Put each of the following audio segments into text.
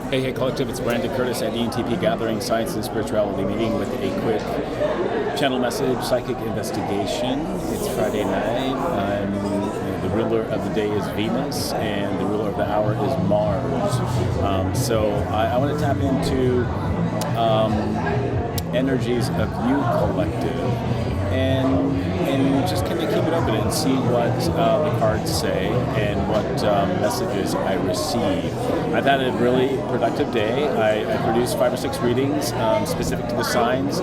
Hey, Collective, it's Brandon Curtis at the Entpgathering Science and Spirituality meeting with a quick channel message, psychic investigation. It's Friday night. The ruler of the day is Venus, and the ruler of the hour is Mars. So I want to tap into energies of you, Collective, and just kind of keep it open and see what the cards say and what messages I receive. I've had a really productive day. I produced 5 or 6 readings specific to the signs,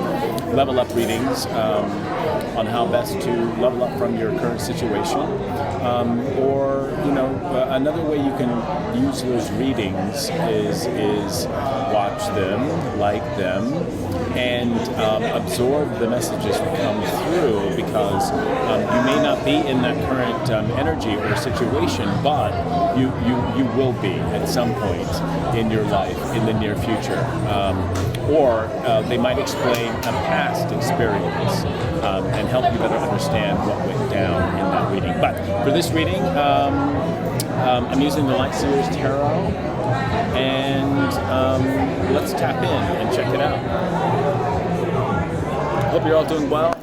level up readings on how best to level up from your current situation. Or, another way you can use those readings is watch them, like them, and absorb the messages that come through, because you may not be in that current energy or situation, but you will be at some point in your life in the near future. Or they might explain a past experience and help you better understand what went down in that reading. But for this reading, I'm using the Light Seers Tarot, and let's tap in and check it out. Hope you're all doing well.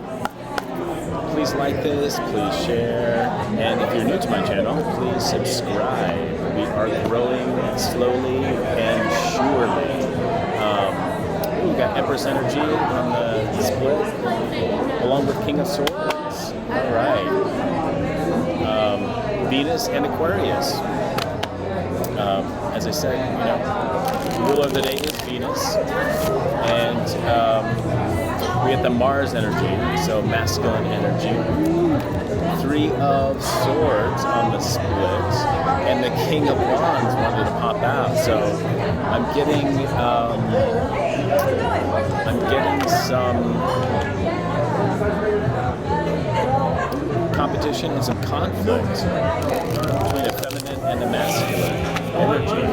Please like this, please share, and if you're new to my channel, please subscribe. We are growing slowly and surely. We've got Empress energy on the split, along with King of Swords. All right. Venus and Aquarius. As I said, the ruler of the day is Venus, and we get the Mars energy, so masculine energy. 3 of Swords on the split, and the King of Wands wanted to pop out. So I'm getting some competition and some conflict between a feminine and a masculine energy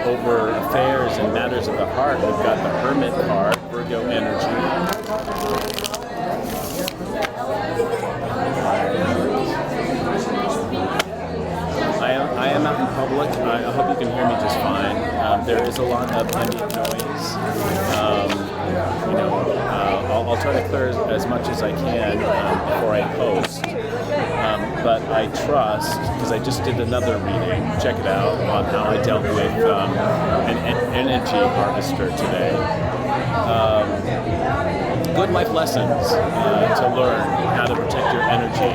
over affairs and matters of the heart. We've got the Hermit card, Virgo energy. I am out in public. I hope you can hear me just fine. There is a lot of ambient noise. I'll try to clear as much as I can before I post. But I trust, because I just did another reading, check it out, on how I dealt with an energy harvester today. Good life lessons to learn how to protect your energy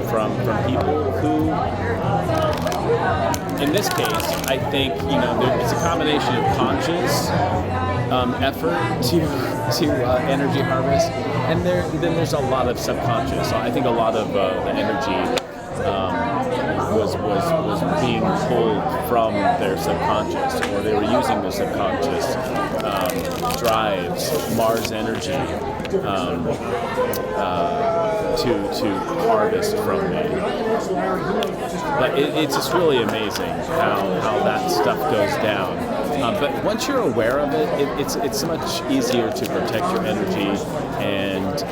from people who, in this case, I think, it's a combination of conscious effort to energy harvest, and then there's a lot of subconscious. So I think a lot of the energy was being pulled from their subconscious, or they were using their subconscious drives, Mars energy, to harvest from me. But it's just really amazing how that stuff goes down. But once you're aware of it, it's so much easier to protect your energy and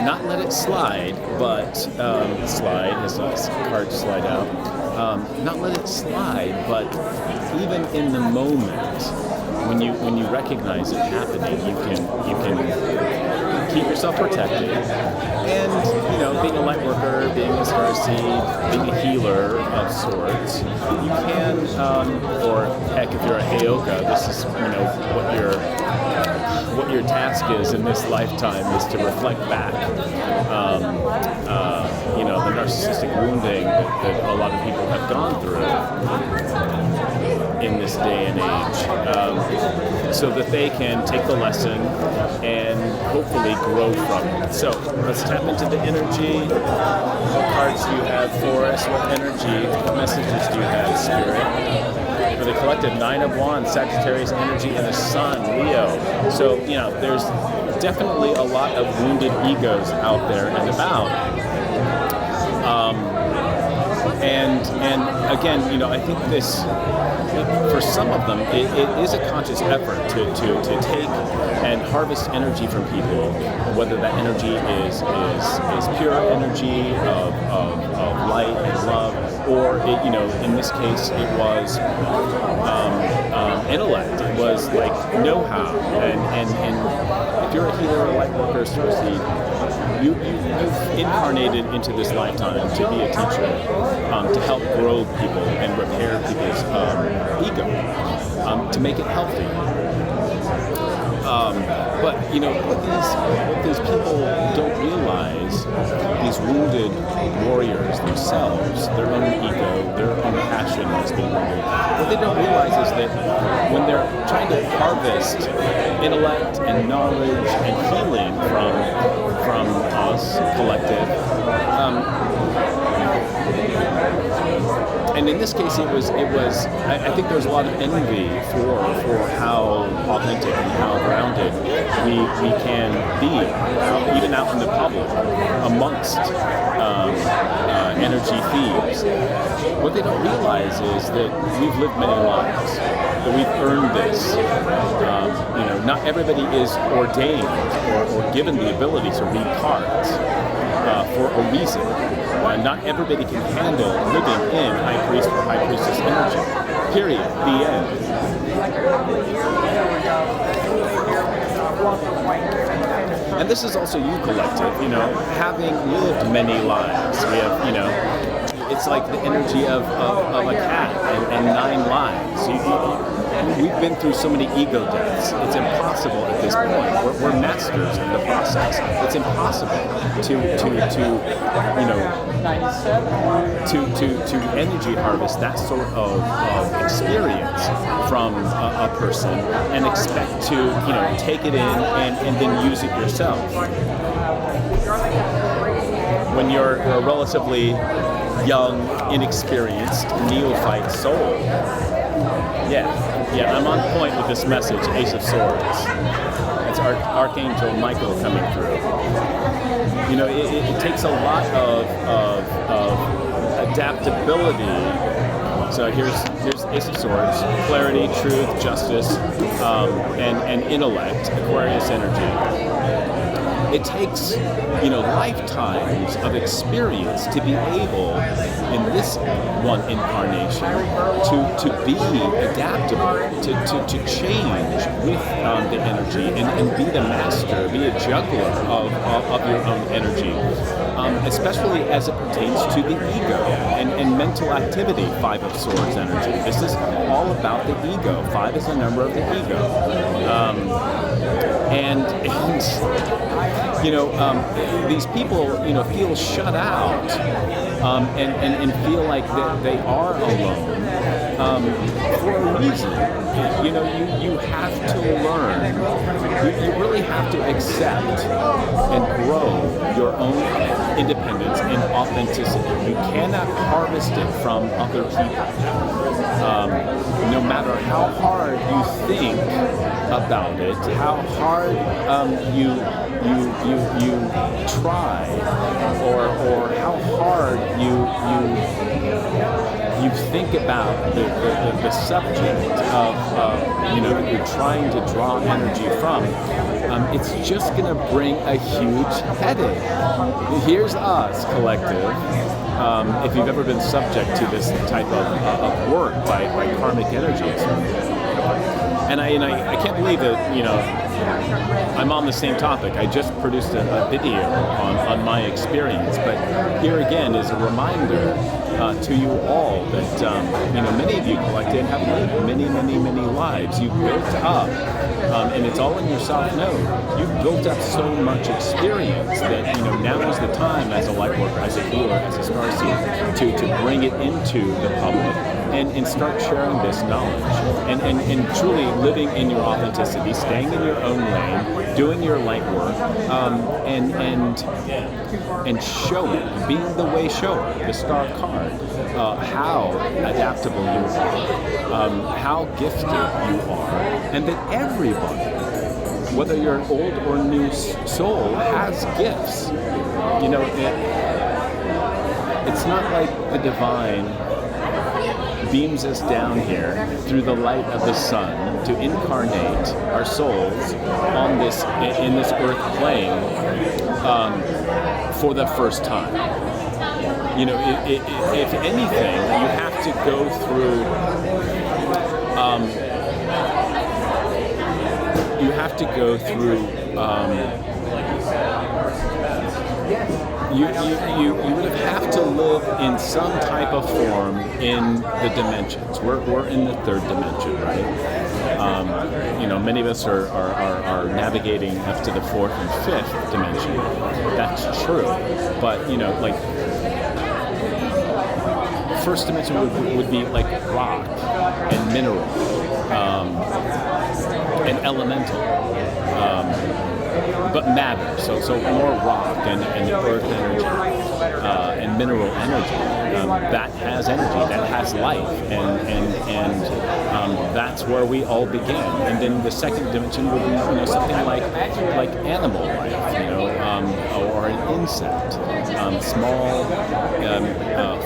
not let it slide, but slide, as the cards slide out. Not let it slide, but even in the moment, when you recognize it happening, you can keep yourself protected. And being a Lightworker, being a Starseed, being a healer of sorts, you can, or heck, if you're a Heyoka, this is what your task is in this lifetime, is to reflect back. The narcissistic wounding that a lot of people have gone through in this day and age, so that they can take the lesson and hopefully grow from it. So let's tap into the energy. What cards do you have for us? What energy, what messages do you have, Spirit? For the collective, 9 of Wands, Sagittarius energy, and the Sun, Leo. So, there's definitely a lot of wounded egos out there and about. And again, I think this, for some of them, it is a conscious effort to take and harvest energy from people, whether that energy is pure energy of light and love, or it, in this case, it was intellect. It was like know-how, and if you're a healer, a Lightworker, Starseed, you've incarnated into this lifetime to be a teacher, to help grow people and repair people's ego, to make it healthy. But what these people don't realize, these wounded warriors themselves, their own ego, their own passion has been wounded. What they don't realize is that when they're trying to harvest intellect and knowledge and healing from us, collective, and in this case, it was. I think there's a lot of envy for how authentic and how grounded we can be, even out in the public, amongst energy thieves. What they don't realize is that we've lived many lives, that we've earned this. Not everybody is ordained or given the ability to read cards for a reason. Not everybody can handle living in High Priest or High Priestess energy. Period. The end. And this is also you, collective, having lived many lives. We have, it's like the energy of a cat and 9 lives. We've been through so many ego deaths. It's impossible at this point. We're masters of the process. It's impossible to energy harvest that sort of experience from a person and expect to take it in and then use it yourself. When you're a relatively young, inexperienced, neophyte soul. Yeah, I'm on point with this message, Ace of Swords. It's Archangel Michael coming through. It takes a lot of adaptability. So here's Ace of Swords, clarity, truth, justice, and intellect, Aquarius energy. It takes, lifetimes of experience to be able, in this one incarnation, to be adaptable, to change with the energy and be the master, be a juggler of your own energy, especially as it pertains to the ego and mental activity. 5 of Swords energy. This is all about the ego. 5 is the number of the ego. These people, feel shut out and feel like that they are alone for a reason. You have to learn. You really have to accept and grow your own independence and authenticity. You cannot harvest it from other people. No matter how hard you think about it, how hard you try, or how hard you think about the subject of that you're trying to draw energy from, it's just going to bring a huge headache. Here's us, collective. If you've ever been subject to this type of work by karmic energies. And I can't believe that, I'm on the same topic. I just produced a video on my experience, but here again is a reminder to you all that, many of you collected have lived many, many, many lives. You've built up, and it's all in your self-know. You've built up so much experience that, now is the time as a Lightworker, as a healer, as a Starseed, to bring it into the public and start sharing this knowledge and truly living in your authenticity, staying in your own lane, doing your light work, and showing, being the way shower, the star card, how adaptable you are, how gifted you are, and that everybody, whether you're an old or new soul, has gifts. It's not like the divine beams us down here through the light of the sun to incarnate our souls in this earth plane for the first time. if anything, you have to go through. You have to go through. You would have to live in some type of form in the dimensions. We're in the third dimension, right? Many of us are navigating up to the fourth and fifth dimension. That's true, but first dimension would be like rock and mineral and elemental. But matter, so more rock and earth energy and mineral energy that has energy, that has life, and that's where we all begin. And then the second dimension would be something like animal life, or an insect, small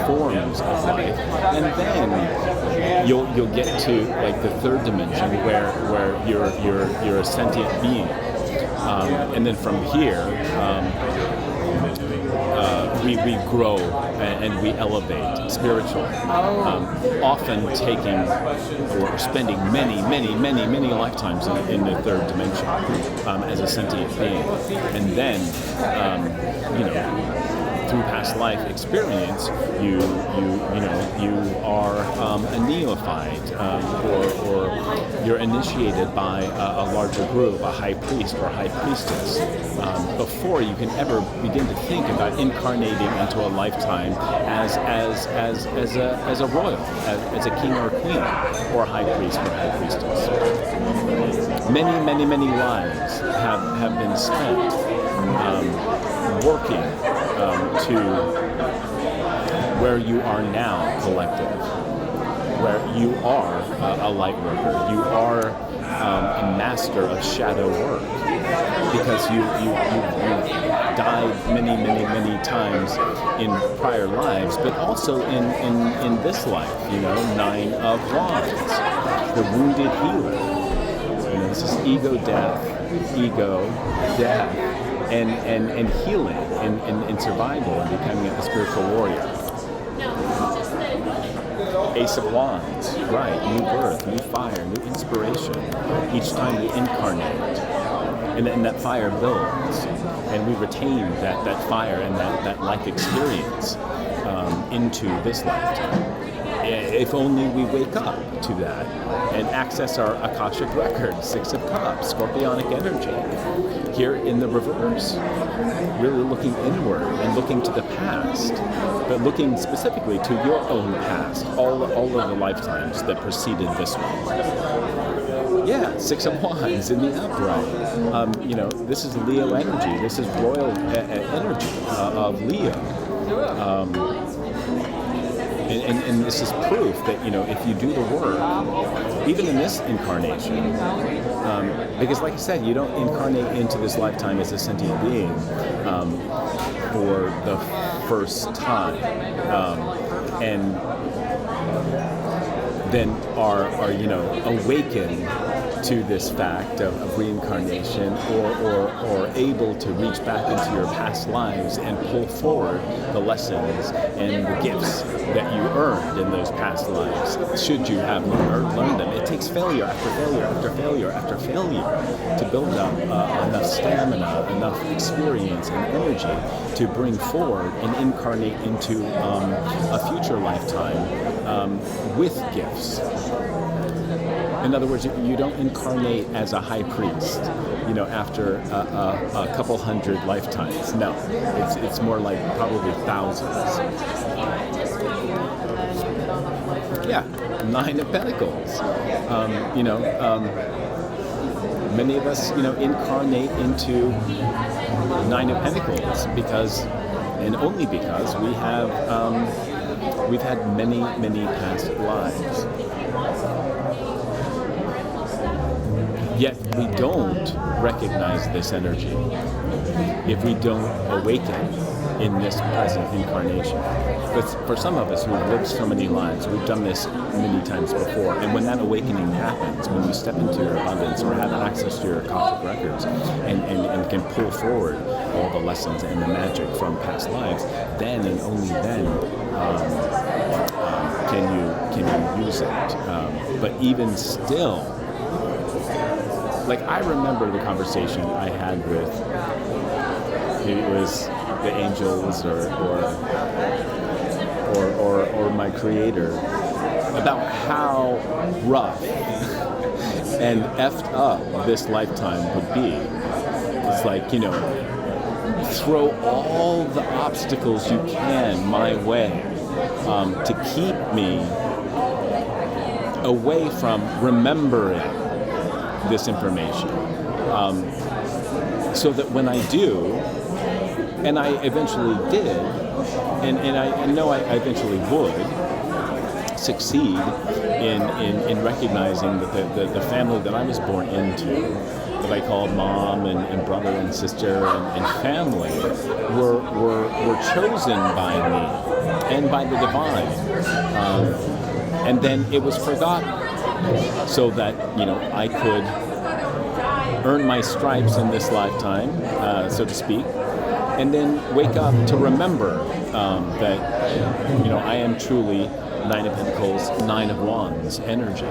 forms of life, and then you'll get to like the third dimension where you're a sentient being. And then from here, we grow and we elevate spiritually, often taking or spending many lifetimes in the third dimension as a sentient being. And then, through past life experience, you are a neophyte, or you're initiated by a larger group, a high priest or high priestess, before you can ever begin to think about incarnating into a lifetime as a royal, as a king or queen, or high priest or high priestess. Many lives have been spent working to where you are now, collective, where you are a light worker, you are a master of shadow work, because you died many times in prior lives, but also in this life. 9 of Wands, the wounded healer. This is ego, death, and healing and survival and becoming a spiritual warrior. Ace of Wands, right, new birth, new fire, new inspiration. Each time we incarnate, and that fire builds, and we retain that fire and that life experience into this lifetime. If only we wake up to that and access our Akashic record, 6 of Cups, Scorpionic energy. Here in the reverse, really looking inward and looking to the past, but looking specifically to your own past, all of the lifetimes that preceded this one. Yeah, 6 of Wands in the upright. This is Leo energy. This is royal energy of Leo. And this is proof that, if you do the work, even in this incarnation, because like I said, you don't incarnate into this lifetime as a sentient being for the first time, and then are awakened to this fact of reincarnation, or able to reach back into your past lives and pull forward the lessons and the gifts that you earned in those past lives, should you have learned them. It takes failure after failure after failure after failure to build up enough stamina, enough experience and energy to bring forward and incarnate into a future lifetime with gifts. In other words, you don't incarnate as a high priest, after a couple hundred lifetimes. No, it's more like probably thousands. Yeah, 9 of Pentacles. Many of us, incarnate into 9 of Pentacles because, and only because, we've had many past lives. Yet we don't recognize this energy if we don't awaken in this present incarnation. But for some of us who have lived so many lives, we've done this many times before, and when that awakening happens, when you step into your abundance or have access to your Akashic records and can pull forward all the lessons and the magic from past lives, then and only then can you use it. But even still, like I remember the conversation I had with, maybe it was the angels or my creator, about how rough and effed up this lifetime would be. It's like, throw all the obstacles you can my way to keep me away from remembering this information. So that when I do, and I eventually did, and I know I eventually would succeed in recognizing that the family that I was born into, that I called mom and brother and sister and family, were chosen by me and by the divine, and then it was forgotten, so that I could earn my stripes in this lifetime, so to speak, and then wake up to remember that I am truly 9 of Pentacles, 9 of Wands energy,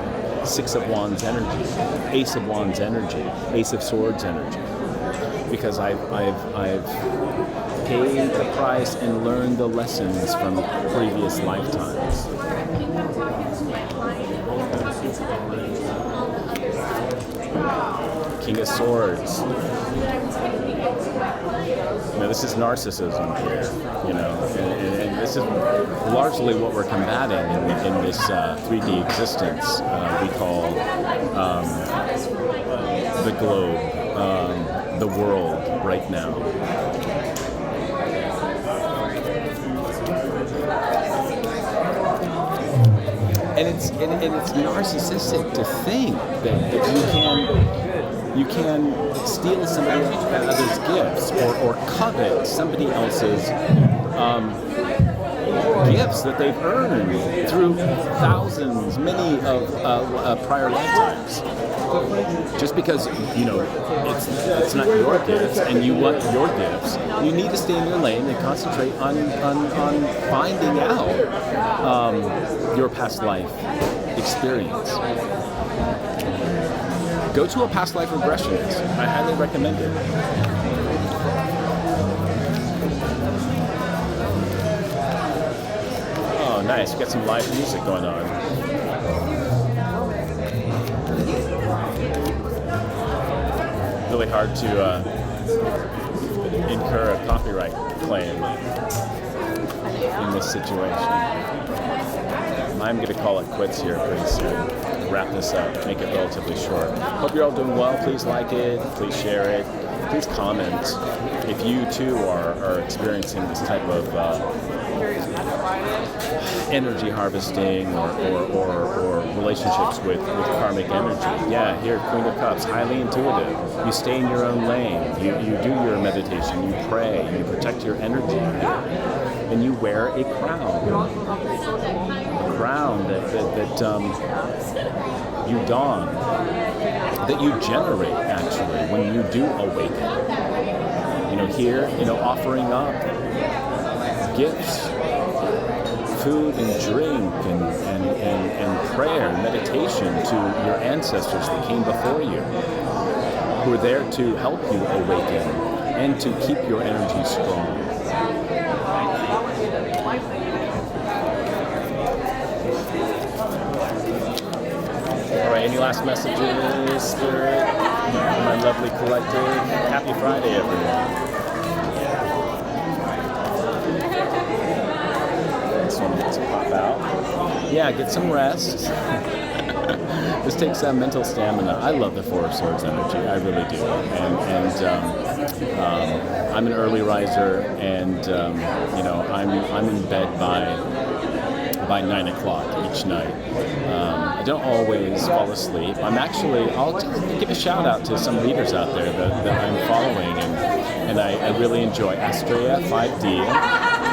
6 of Wands energy, Ace of Wands energy, Ace of Swords energy, because I've paid the price and learned the lessons from previous lifetimes. King of Swords. This is narcissism here, and this is largely what we're combating in this 3D existence we call the globe, the world right now. And it's narcissistic to think that you can steal somebody else's gifts or covet somebody else's gifts that they've earned through thousands, many of prior lifetimes. Just because it's not your gifts and you want your gifts, you need to stay in your lane and concentrate on finding out your past life experience. Go to a past life regressionist. I highly recommend it. Oh, nice. Got some live music going on. Really hard to incur a copyright claim in this situation. I'm going to call it quits here pretty soon. Wrap this up, make it relatively short. Hope you're all doing well. Please like it, please share it, please comment if you too are experiencing this type of energy harvesting or relationships with karmic energy. Yeah, here, Queen of Cups, highly intuitive. You stay in your own lane. You do your meditation, you pray, you protect your energy, and you wear a crown. Crown that you don, that you generate actually when you do awaken. Here, offering up gifts, food and drink and prayer and meditation to your ancestors that came before you, who are there to help you awaken and to keep your energy strong. Any last messages, Spirit? My lovely collective. Happy Friday, everyone. This one gets to pop out. Yeah, get some rest. This takes mental stamina. I love the Four of Swords energy. I really do. And I'm an early riser, and I'm in bed by by 9 o'clock each night. I don't always fall asleep. I'll give a shout out to some readers out there that I'm following, and I really enjoy Astrea 5D.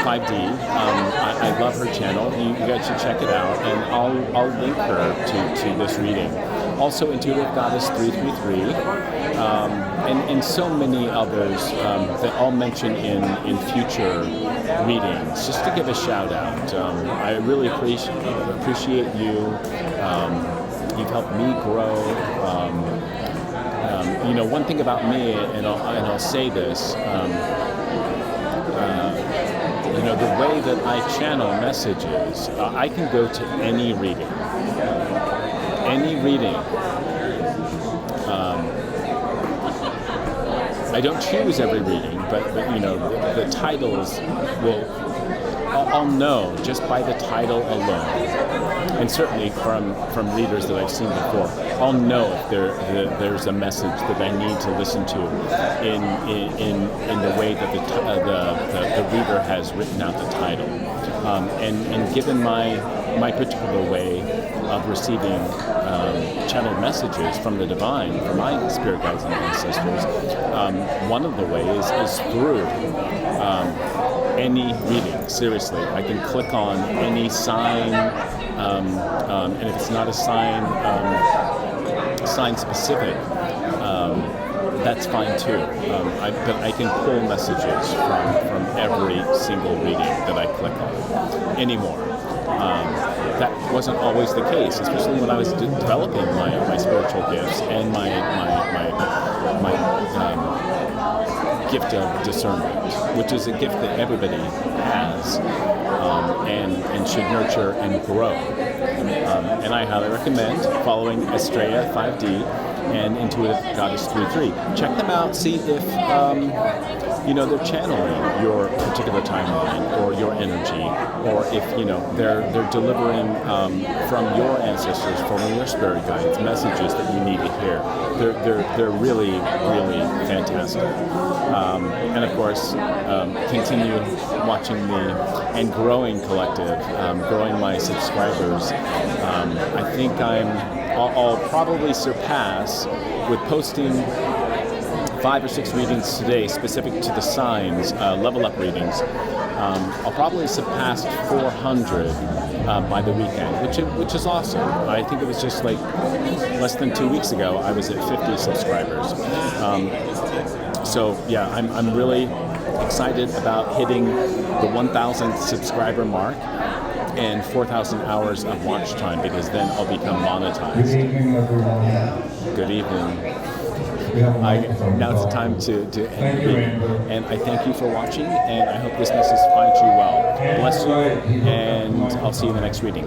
I love her channel. You guys should check it out, and I'll link her to this reading. Also, Intuitive Goddess 333, and so many others that I'll mention in future readings. Just to give a shout out, I really appreciate you. You've helped me grow. One thing about me, and I'll say this. The way that I channel messages, I can go to any reading. I don't choose every reading, but the titles I'll know just by the title alone, and certainly from readers that I've seen before, I'll know if there's a message that I need to listen to in the way that the reader has written out the title, and given my particular way of receiving channeled messages from the divine, from my spirit guides and ancestors, one of the ways is through any reading. Seriously, I can click on any sign, and if it's not a sign specific, that's fine too. But I can pull messages from every single reading that I click on anymore. That wasn't always the case, especially when I was developing my spiritual gifts and my gift of discernment, which is a gift that everybody has and should nurture and grow. And I highly recommend following Astrea 5D and Intuitive Goddess 33. Check them out, see if they're channeling your particular timeline or your energy, or if they're delivering from your ancestors, from your spirit guides, messages that you need to hear. They're really, really fantastic. And of course, continue watching me and growing Collective, growing my subscribers. I think I'll probably surpass, with posting 5 or 6 readings today specific to the signs, level up readings. I'll probably surpass 400 by the weekend, which is awesome. I think it was just like less than 2 weeks ago I was at 50 subscribers. So yeah, I'm really excited about hitting the 1,000 subscriber mark and 4,000 hours of watch time, because then I'll become monetized. Good evening, everyone. Good evening. Now it's time to end the reading, and I thank you for watching, and I hope this message finds you well. Bless you, and I'll see you in the next reading.